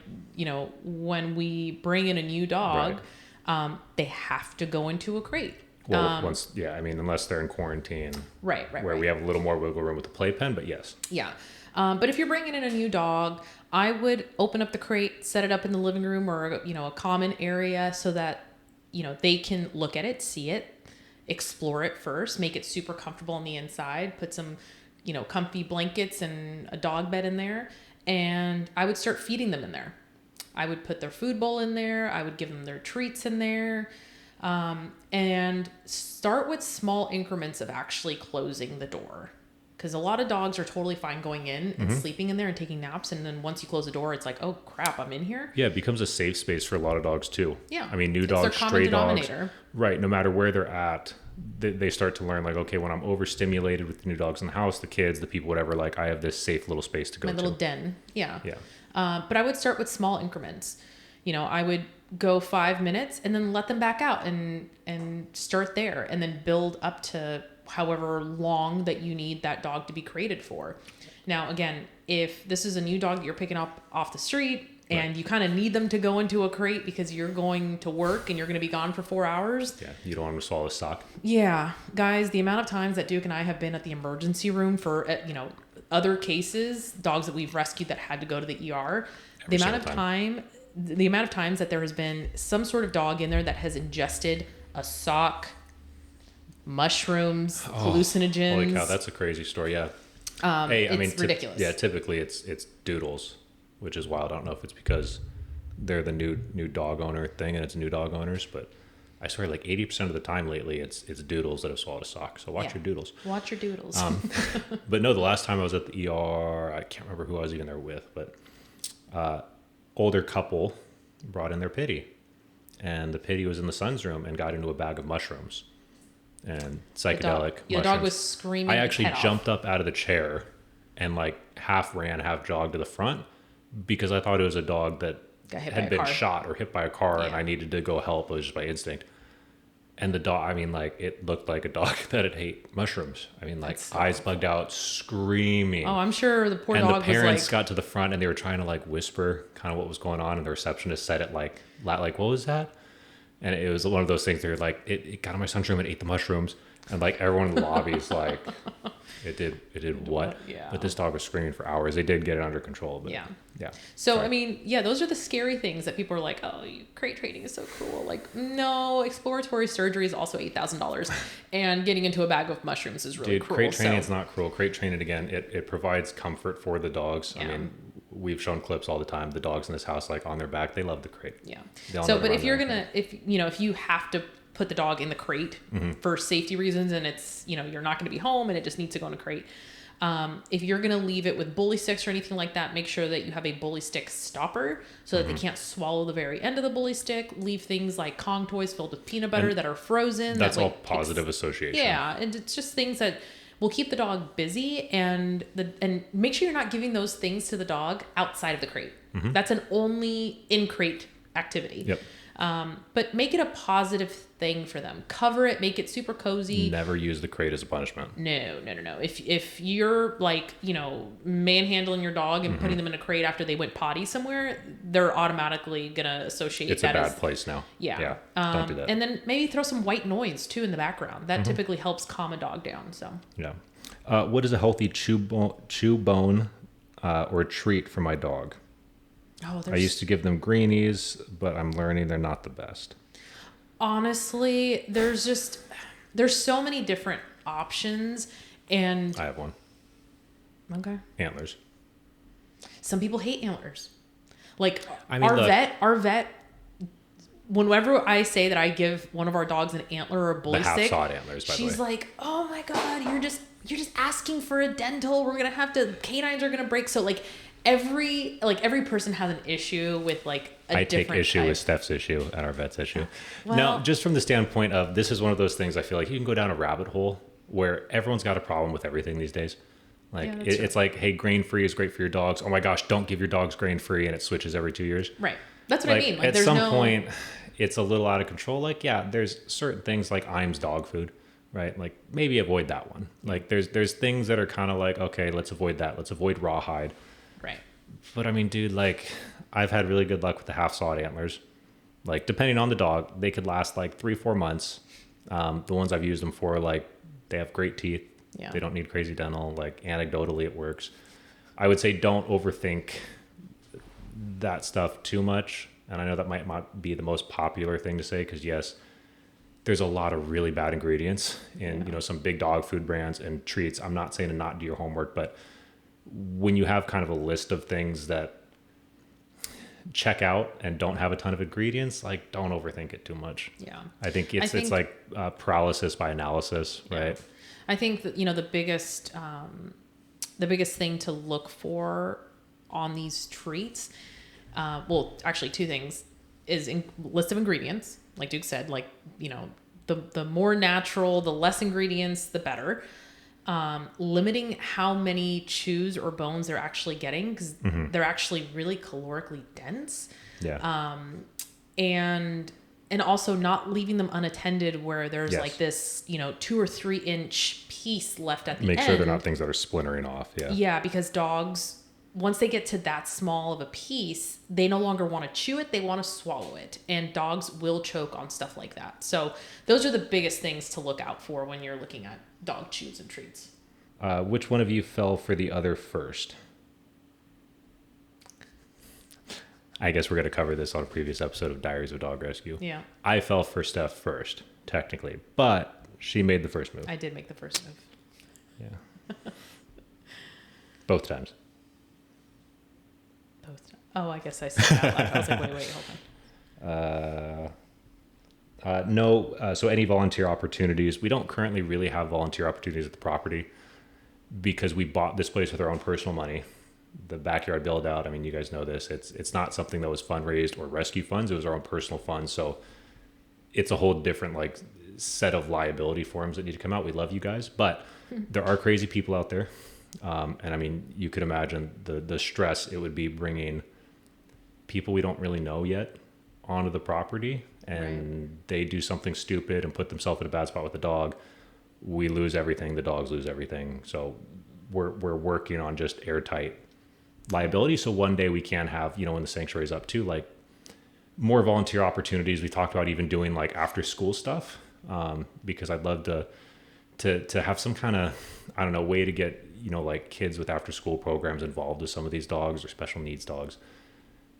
when we bring in a new dog, they have to go into a crate. Well, unless they're in quarantine. Right. Where we have a little more wiggle room with the playpen, but yes. Yeah. But if you're bringing in a new dog, I would open up the crate, set it up in the living room or, a common area so that, they can look at it, see it, explore it first, make it super comfortable on the inside, put some, comfy blankets and a dog bed in there. And I would start feeding them in there. I would put their food bowl in there. I would give them their treats in there. And start with small increments of actually closing the door. Because a lot of dogs are totally fine going in and sleeping in there and taking naps. And then once you close the door, it's like, oh, crap, I'm in here. Yeah, it becomes a safe space for a lot of dogs, too. Yeah. I mean, new dogs, stray dogs. Right. No matter where they're at, they start to learn, like, okay, when I'm overstimulated with the new dogs in the house, the kids, the people, whatever, like, I have this safe little space to go to. My little den. Yeah. Yeah. But I would start with small increments. I would go 5 minutes and then let them back out and start there and then build up to however long that you need that dog to be crated for. Now, again, if this is a new dog that you're picking up off the street and you kind of need them to go into a crate because you're going to work and you're going to be gone for 4 hours. Yeah, you don't want them to swallow a sock. Yeah. Guys, the amount of times that Duke and I have been at the emergency room for, other cases, dogs that we've rescued that had to go to the ER, the amount of times that there has been some sort of dog in there that has ingested a sock, mushrooms, hallucinogens. Holy cow, that's a crazy story. Yeah. It's ridiculous. Typically it's doodles, which is wild. I don't know if it's because they're the new dog owner thing and it's new dog owners, but I swear like 80% of the time lately, it's doodles that have swallowed a sock. So watch your doodles. Watch your doodles. But no, the last time I was at the ER, I can't remember who I was even there with, but older couple brought in their pitty. And the pitty was in the son's room and got into a bag of mushrooms and psychedelic The dog was screaming. I actually jumped up out of the chair and like half ran, half jogged to the front because I thought it was a dog that had been shot or hit by a car and I needed to go help. It was just by instinct. And the dog, I mean, like, it looked like a dog that had ate mushrooms. I mean, like, eyes bugged out, screaming. Oh, I'm sure the poor dog was like... And the parents got to the front and they were trying to, like, whisper kind of what was going on. And the receptionist said it, like, what was that? And it was one of those things that were like, it got in my son's room and ate the mushrooms. And, like, everyone in the lobby is like, it did what? Yeah. But this dog was screaming for hours. They did get it under control. But yeah. So, I mean, those are the scary things that people are like, oh, crate training is so cruel. Like, no, exploratory surgery is also $8,000. And getting into a bag of mushrooms is really cruel. Crate training is not cruel. Crate training, again, it provides comfort for the dogs. Yeah. I mean, we've shown clips all the time. The dogs in this house, like, on their back, they love the crate. Yeah. So, but if you're going to, if you have to put the dog in the crate for safety reasons and it's, you're not going to be home and it just needs to go in a crate. If you're going to leave it with bully sticks or anything like that, make sure that you have a bully stick stopper so that they can't swallow the very end of the bully stick. Leave things like Kong toys filled with peanut butter that are frozen. That's all positive association. Yeah. And it's just things that will keep the dog busy and make sure you're not giving those things to the dog outside of the crate. That's an only in crate activity. Yep. But make it a positive thing for them. Cover it, make it super cozy. Never use the crate as a punishment. No. If you're like, manhandling your dog and putting them in a crate after they went potty somewhere, they're automatically going to associate it's that a bad place now. Yeah. Don't do that. And then maybe throw some white noise too in the background. That typically helps calm a dog down. So yeah. What is a healthy chew bone or treat for my dog? I used to give them greenies, but I'm learning they're not the best. Honestly, there's so many different options, and I have one. Okay. Antlers. Some people hate antlers. Like our vet. Whenever I say that I give one of our dogs an antler or a bully stick, half-sawed antlers, by the way. She's like, "Oh my god, you're just asking for a dental. We're gonna canines are gonna break." So like. Every person has an issue with like a different take issue type. with Steph's issue and our vet's issue. Well, now, just from the standpoint of this is one of those things I feel like you can go down a rabbit hole where everyone's got a problem with everything these days. Like it's like, hey, grain-free is great for your dogs. Oh my gosh, don't give your dogs grain-free, and it switches every 2 years. Right. That's what I mean. Like, at some point, it's a little out of control. Like, yeah, there's certain things like Iams dog food, right? Like maybe avoid that one. Like there's things that are kind of like, okay, let's avoid that. Let's avoid rawhide. Right. But I mean, dude, like I've had really good luck with the half-sawed antlers. Like depending on the dog, they could last like 3-4 months. The ones I've used them for, like they have great teeth. Yeah. They don't need crazy dental. Like anecdotally, it works. I would say don't overthink that stuff too much. And I know that might not be the most popular thing to say because yes, there's a lot of really bad ingredients in some big dog food brands and treats. I'm not saying to not do your homework, but when you have kind of a list of things that check out and don't have a ton of ingredients, like don't overthink it too much. Yeah. I think it's like paralysis by analysis, right? I think that, the biggest thing to look for on these treats, well, actually two things is list of ingredients. Like Duke said, like, the more natural, the less ingredients, the better. Limiting how many chews or bones they're actually getting because they're actually really calorically dense. Yeah. And also not leaving them unattended where there's like this, 2 or 3 inch piece left at the end. Make sure they're not things that are splintering off. Yeah. Yeah. Because dogs, once they get to that small of a piece, they no longer want to chew it. They want to swallow it. And dogs will choke on stuff like that. So those are the biggest things to look out for when you're looking at dog chews and treats. Which one of you fell for the other first? I guess we're going to cover this on a previous episode of Diaries of Dog Rescue. Yeah. I fell for Steph first, technically, but she made the first move. I did make the first move. Yeah. Both times. Oh, I guess I said that out loud. I was like, wait, hold on. No. So any volunteer opportunities, we don't currently really have volunteer opportunities at the property because we bought this place with our own personal money. The backyard build out, I mean, you guys know this. It's not something that was fundraised or rescue funds. It was our own personal funds. So it's a whole different like set of liability forms that need to come out. We love you guys, but there are crazy people out there. And I mean, you could imagine the stress it would be bringing people we don't really know yet onto the property, and they do something stupid and put themselves in a bad spot with the dog. We lose everything. The dogs lose everything. So we're working on just airtight liability. So one day we can have, when the sanctuary's up too, like more volunteer opportunities. We talked about even doing like after school stuff, because I'd love to have some kind of, I don't know, way to get, like kids with after school programs involved with some of these dogs or special needs dogs,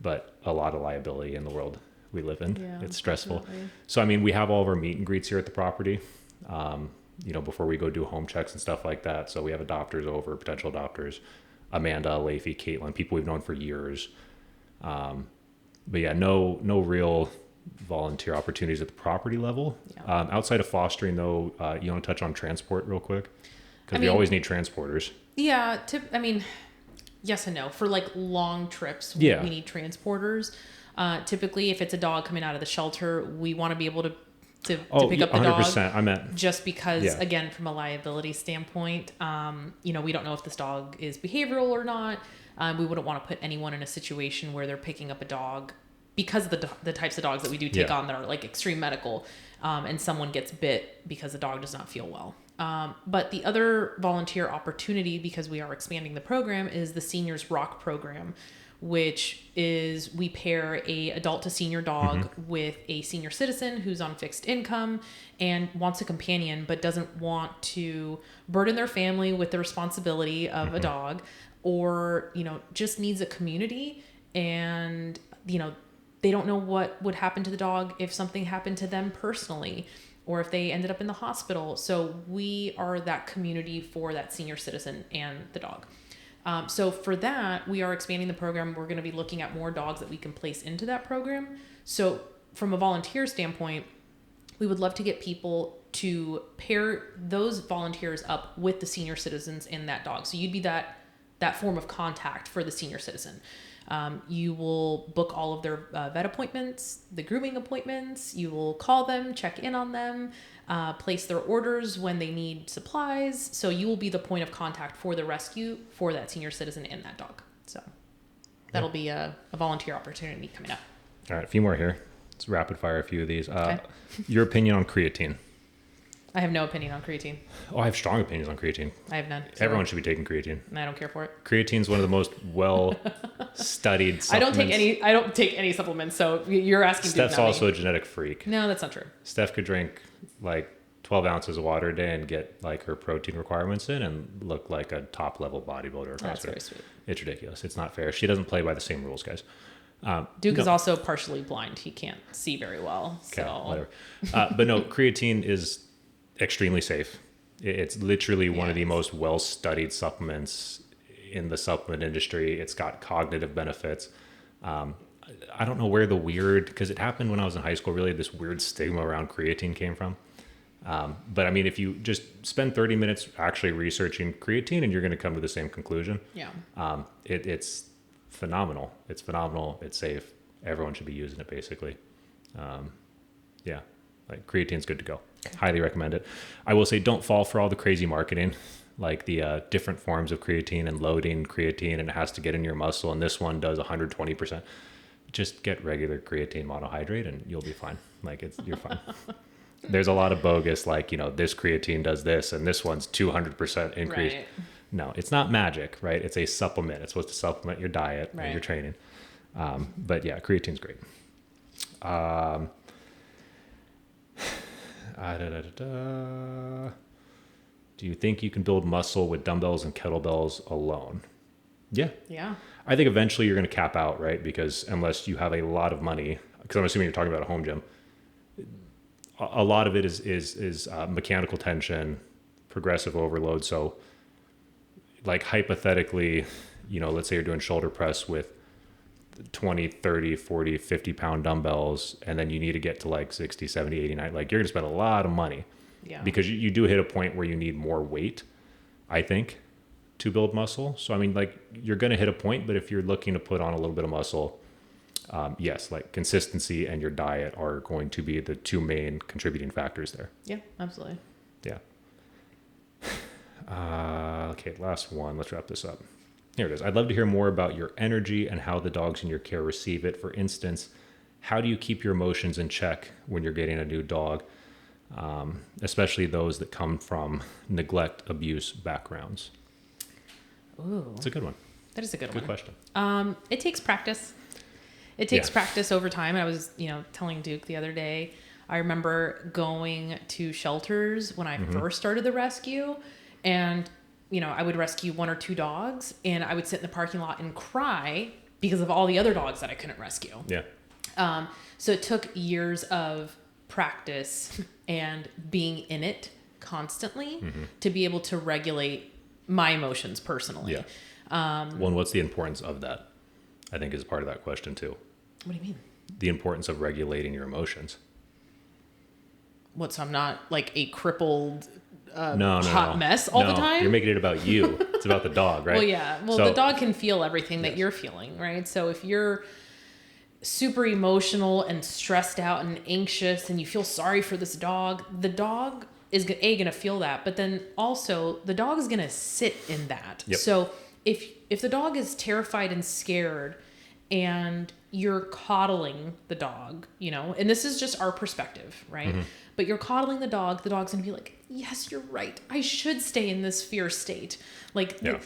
but a lot of liability in the world we live in. Yeah, it's stressful. Definitely. So, I mean, we have all of our meet and greets here at the property, before we go do home checks and stuff like that. So we have adopters over, potential adopters, Amanda, Leify, Caitlin, people we've known for years. But yeah, no real volunteer opportunities at the property level. Yeah. Outside of fostering though, you want to touch on transport real quick? Because we always need transporters. Yeah. Yes and no. For like long trips, we need transporters. Typically, if it's a dog coming out of the shelter, we want to be able to pick up the 100%. Dog. I meant just because, again, from a liability standpoint, we don't know if this dog is behavioral or not. We wouldn't want to put anyone in a situation where they're picking up a dog because of the types of dogs that we do take on that are like extreme medical, and someone gets bit because the dog does not feel well. But the other volunteer opportunity, because we are expanding the program, is the Seniors Rock program, which is we pair a adult to senior dog with a senior citizen who's on fixed income and wants a companion, but doesn't want to burden their family with the responsibility of a dog, or, just needs a community, and, they don't know what would happen to the dog if something happened to them personally, or if they ended up in the hospital. So we are that community for that senior citizen and the dog. So for that, we are expanding the program. We're going to be looking at more dogs that we can place into that program. So from a volunteer standpoint, we would love to get people to pair those volunteers up with the senior citizens in that dog. So you'd be that form of contact for the senior citizen. You will book all of their vet appointments, the grooming appointments. You will call them, check in on them, place their orders when they need supplies. So you will be the point of contact for the rescue for that senior citizen and that dog. So that'll be a volunteer opportunity coming up. All right, a few more here. Let's rapid fire a few of these. Okay. Your opinion on creatine? I have no opinion on creatine. Oh, I have strong opinions on creatine. I have none. So everyone should be taking creatine. And I don't care for it. Creatine is one of the most well-studied supplements. I don't take any supplements, so you're asking. Steph's also a genetic freak. No, that's not true. Steph could drink like 12 ounces of water a day and get like her protein requirements in and look like a top-level bodybuilder. That's very sweet. It's ridiculous. It's not fair. She doesn't play by the same rules, guys. Duke is also partially blind. He can't see very well. Okay, so whatever. But no, creatine is extremely safe. It's literally one of the most well-studied supplements in the supplement industry. It's got cognitive benefits. I don't know where because it happened when I was in high school, really this weird stigma around creatine came from. But I mean, if you just spend 30 minutes actually researching creatine, and you're going to come to the same conclusion. Yeah. It's phenomenal. It's phenomenal. It's safe. Everyone should be using it basically. Like creatine's good to go. Okay. Highly recommend it. I will say, don't fall for all the crazy marketing, like the different forms of creatine and loading creatine, and it has to get in your muscle. And this one does 120%. Just get regular creatine monohydrate and you'll be fine. Like you're fine. There's a lot of bogus, like, this creatine does this and this one's 200% increase. Right. No, it's not magic, right? It's a supplement. It's supposed to supplement your diet and your training. But yeah, creatine's great. Do you think you can build muscle with dumbbells and kettlebells alone? Yeah. Yeah. I think eventually you're going to cap out, right? Because unless you have a lot of money, because I'm assuming you're talking about a home gym, a lot of it is mechanical tension, progressive overload. So like hypothetically, let's say you're doing shoulder press with 20, 30, 40, 50 pound dumbbells, and then you need to get to like 60, 70, 89, like you're going to spend a lot of money. Yeah. Because you do hit a point where you need more weight, I think, to build muscle. So, I mean, like you're going to hit a point, but if you're looking to put on a little bit of muscle, yes, like consistency and your diet are going to be the two main contributing factors there. Yeah, absolutely. Yeah. Okay, last one. Let's wrap this up. Here it is. I'd love to hear more about your energy and how the dogs in your care receive it. For instance, how do you keep your emotions in check when you're getting a new dog, especially those that come from neglect, abuse backgrounds? Ooh, It's a good one. that is a good Good one. question. It takes practice. It takes practice over time. I was, telling Duke the other day, I remember going to shelters when I first started the rescue, and, I would rescue one or two dogs, and I would sit in the parking lot and cry because of all the other dogs that I couldn't rescue. Yeah. So it took years of practice and being in it constantly to be able to regulate my emotions personally. Yeah. Well, and what's the importance of that? I think is part of that question too. What do you mean? The importance of regulating your emotions. So I'm not like a crippled No. hot mess all the time? You're making it about you. It's about the dog, right? Well, yeah. Well, So- the dog can feel everything that you're feeling, right? So if you're super emotional and stressed out and anxious and you feel sorry for this dog, the dog is going to feel that, but then also the dog is going to sit in that. Yep. So if the dog is terrified and scared and you're coddling the dog, and this is just our perspective, right? But you're coddling the dog's going to be like, yes, you're right. I should stay in this fear state. Like, Yeah.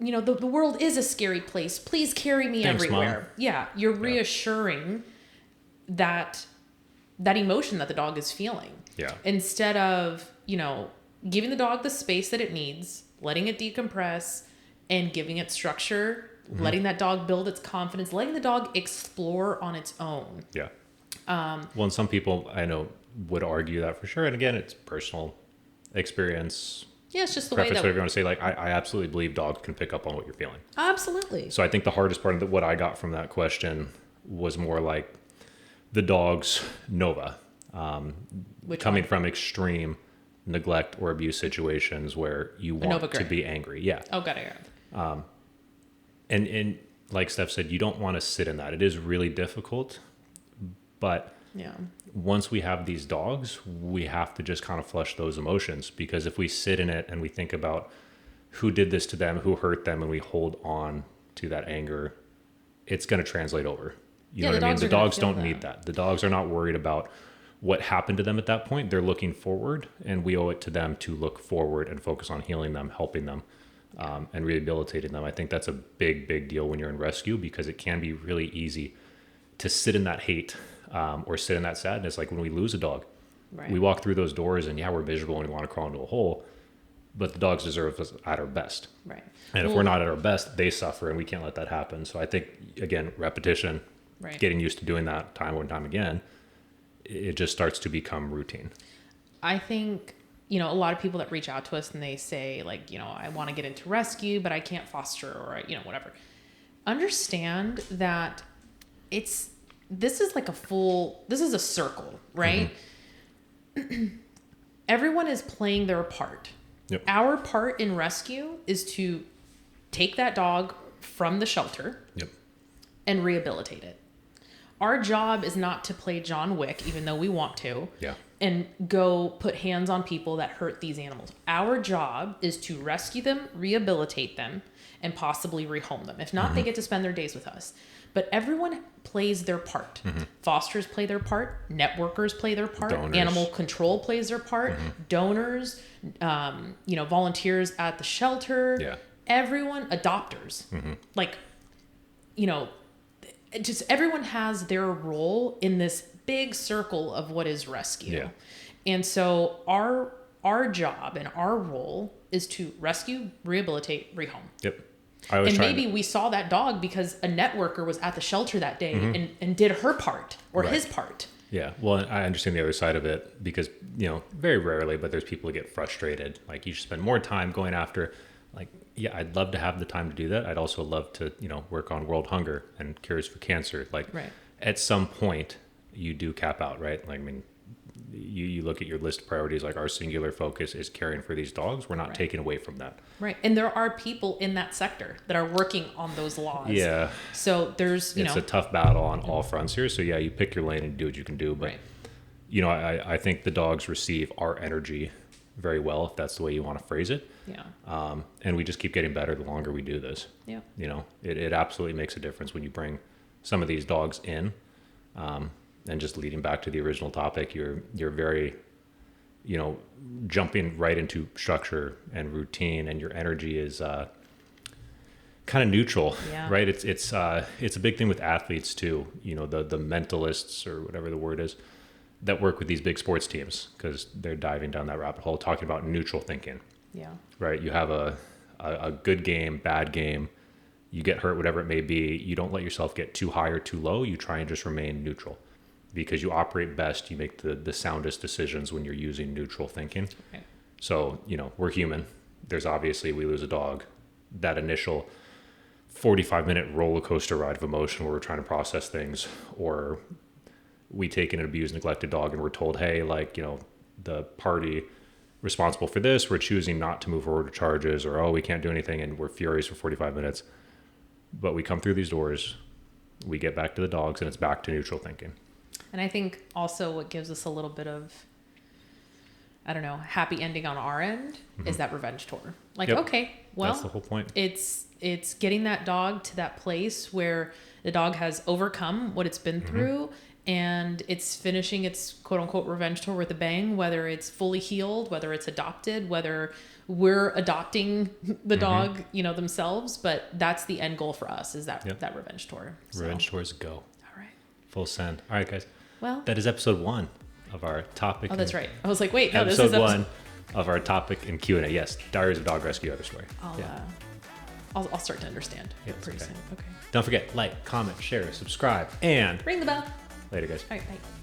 the world is a scary place. Please carry me Thanks, everywhere. Mom. Yeah. You're reassuring that emotion that the dog is feeling. Yeah. Instead of, giving the dog the space that it needs, letting it decompress and giving it structure, letting that dog build its confidence, letting the dog explore on its own. Yeah. Well, and some people I know would argue that for sure. And again, it's personal experience. Yeah, it's just the way Preface that... whatever you want to say. Like, I absolutely believe dogs can pick up on what you're feeling. Absolutely. So I think the hardest part of what I got from that question was more like the dog's Nova, Which coming one? from extreme neglect or abuse situations where you want Nova to Gray. be angry. Yeah. Oh, got it. And like Steph said, you don't want to sit in that. It is really difficult, but Yeah. once we have these dogs, we have to just kind of flush those emotions, because if we sit in it and we think about who did this to them, who hurt them, and we hold on to that anger, it's going to translate over. You know what I mean? The dogs don't need that. The dogs are not worried about what happened to them at that point. They're looking forward, and we owe it to them to look forward and focus on healing them, helping them, and rehabilitating them. I think that's a big, big deal when you're in rescue, because it can be really easy to sit in that hate or sit in that sadness. Like when we lose a dog, Right. we walk through those doors and we're miserable and we want to crawl into a hole, but the dogs deserve us at our best. Right. And if we're not at our best, they suffer, and we can't let that happen. So I think, again, repetition, Right. getting used to doing that time and time again, it just starts to become routine. I think, a lot of people that reach out to us and they say like, I want to get into rescue, but I can't foster or, whatever. Understand that this is a circle, right? Everyone is playing their part. Yep. Our part in rescue is to take that dog from the shelter Yep. and rehabilitate it. Our job is not to play John Wick, even though we want to, Yeah. and go put hands on people that hurt these animals. Our job is to rescue them, rehabilitate them, and possibly rehome them. If not, they get to spend their days with us. But everyone plays their part. Fosters play their part. Networkers play their part. Donors. Animal control plays their part. Donors, volunteers at the shelter. Yeah. Everyone, adopters. Just everyone has their role in this big circle of what is rescue. Yeah. And so our job and our role is to rescue, rehabilitate, rehome. Yep. I always And try maybe we saw that dog because a networker was at the shelter that day and did her part or Right. his part. Yeah. Well, I understand the other side of it, because, very rarely, but there's people who get frustrated. Like, you should spend more time going after, like, yeah, I'd love to have the time to do that. I'd also love to, work on world hunger and cures for cancer. Like Right. at some point you do cap out, right? Like, I mean, you look at your list of priorities, like our singular focus is caring for these dogs. We're not taking away from that. Right. And there are people in that sector that are working on those laws. Yeah. So there's, It's a tough battle on all fronts here. So yeah, you pick your lane and do what you can do. But, I think the dogs receive our energy very well, if that's the way you want to phrase it. Yeah. And we just keep getting better the longer we do this. Yeah. It absolutely makes a difference when you bring some of these dogs in. And just leading back to the original topic, you're very, jumping right into structure and routine, and your energy is kind of neutral, right? It's a big thing with athletes too. The mentalists, or whatever the word is, that work with these big sports teams, because they're diving down that rabbit hole, talking about neutral thinking. Yeah. Right. You have a good game, bad game. You get hurt, whatever it may be. You don't let yourself get too high or too low. You try and just remain neutral, because you operate best. You make the soundest decisions when you're using neutral thinking. Okay. So, we're human. There's obviously, we lose a dog. That initial 45-minute roller coaster ride of emotion where we're trying to process things, or we take an abused, neglected dog and we're told, hey, the party responsible for this, we're choosing not to move forward to charges, or, oh, we can't do anything, and we're furious for 45 minutes. But we come through these doors, we get back to the dogs, and it's back to neutral thinking. And I think also what gives us a little bit of, I don't know, happy ending on our end is that revenge tour. Like, okay, well, that's the whole point. It's getting that dog to that place where the dog has overcome what it's been through, and it's finishing its quote unquote revenge tour with a bang, whether it's fully healed, whether it's adopted, whether we're adopting the dog, themselves. But that's the end goal for us, is that revenge tour. So. Revenge tours go. All right. Full send. All right, guys. Well, that is episode 1 of our topic. Oh, that's right. I was like, wait, no, episode this is 1 of our topic and Q&A. Yes, Diaries of Dog Rescue, other story. I'll start to understand pretty soon. Okay. Don't forget, like, comment, share, subscribe, and ring the bell. later, guys. All right, bye.